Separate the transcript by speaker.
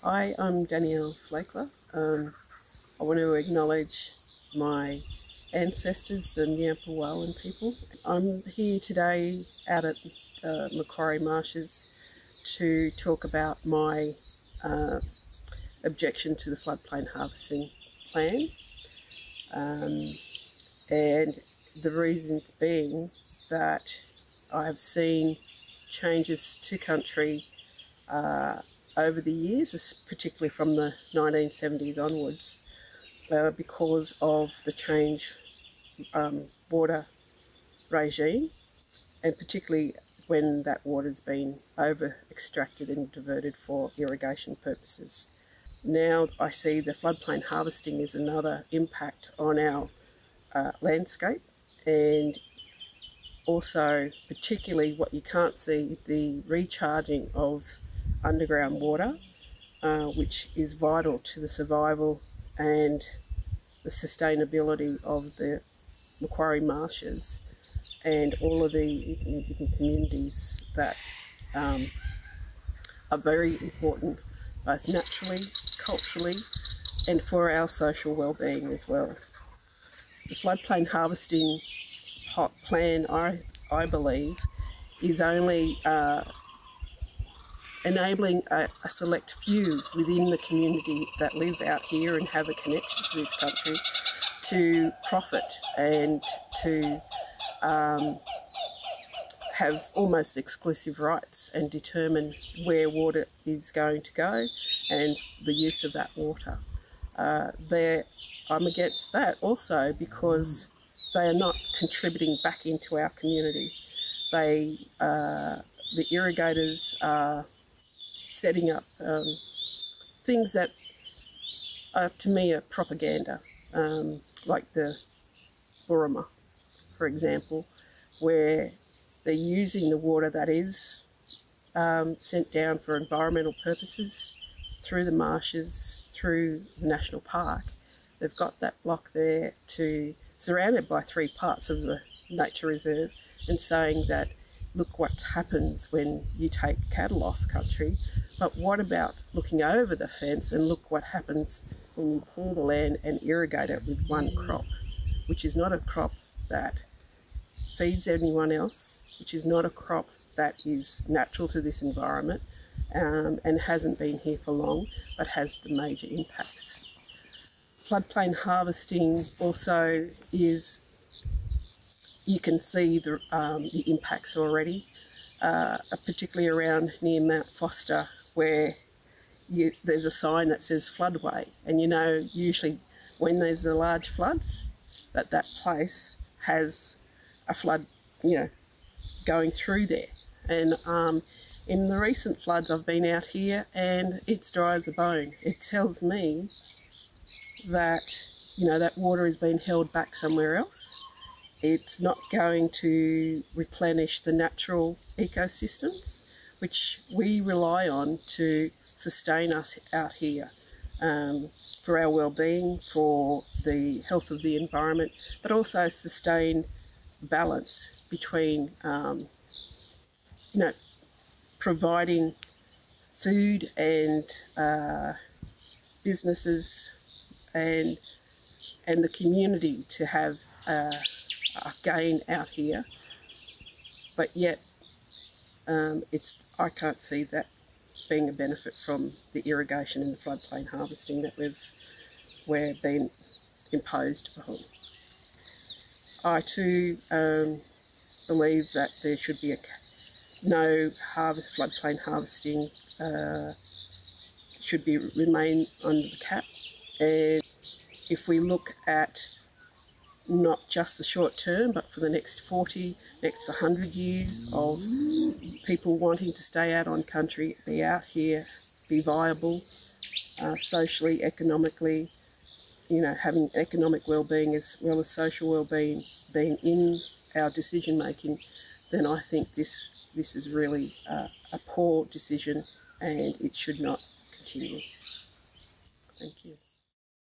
Speaker 1: Hi, I'm Danielle Flakelar. I want to acknowledge my ancestors, the Ngiyampaa Wayilwan people. I'm here today out at Macquarie Marshes to talk about my objection to the floodplain harvesting plan, and the reasons being that I have seen changes to country over the years, particularly from the 1970s onwards, because of the change water regime, and particularly when that water's been over extracted and diverted for irrigation purposes. Now I see the floodplain harvesting is another impact on our landscape, and also particularly what you can't see, the recharging of underground water, which is vital to the survival and the sustainability of the Macquarie Marshes and all of the significant communities that are very important, both naturally, culturally, and for our social well-being as well. The floodplain harvesting plan, I believe, is only enabling a select few within the community that live out here and have a connection to this country to profit and to have almost exclusive rights and determine where water is going to go and the use of that water. I'm against that also because they are not contributing back into our community. The irrigators are setting up things that to me are propaganda, like the Burma, for example, where they're using the water that is sent down for environmental purposes through the marshes, through the national park. They've got that block there surrounded by 3 parts of the nature reserve, and saying that look what happens when you take cattle off country, but what about looking over the fence and look what happens when you clear the land and irrigate it with one crop, which is not a crop that feeds anyone else, which is not a crop that is natural to this environment, and hasn't been here for long, but has the major impacts. Floodplain harvesting also is, you can see the impacts already, particularly around near Mount Foster, where there's a sign that says floodway, and you know usually when there's the large floods that place has a flood, going through there. And in the recent floods I've been out here and it's dry as a bone. It tells me that that water is being held back somewhere else. It's not going to replenish the natural ecosystems which we rely on to sustain us out here, for our well-being, for the health of the environment, but also sustain balance between providing food and businesses and the community to have a gain out here, but yet I can't see that being a benefit from the irrigation and the floodplain harvesting that we're being imposed upon. I too believe that there should be no floodplain harvesting should remain under the cap, and if we look at not just the short term, but for the next 100 years of people wanting to stay out on country, be out here, be viable, socially, economically, having economic well-being as well as social well-being being in our decision making, then I think this is really a poor decision and it should not continue. Thank you.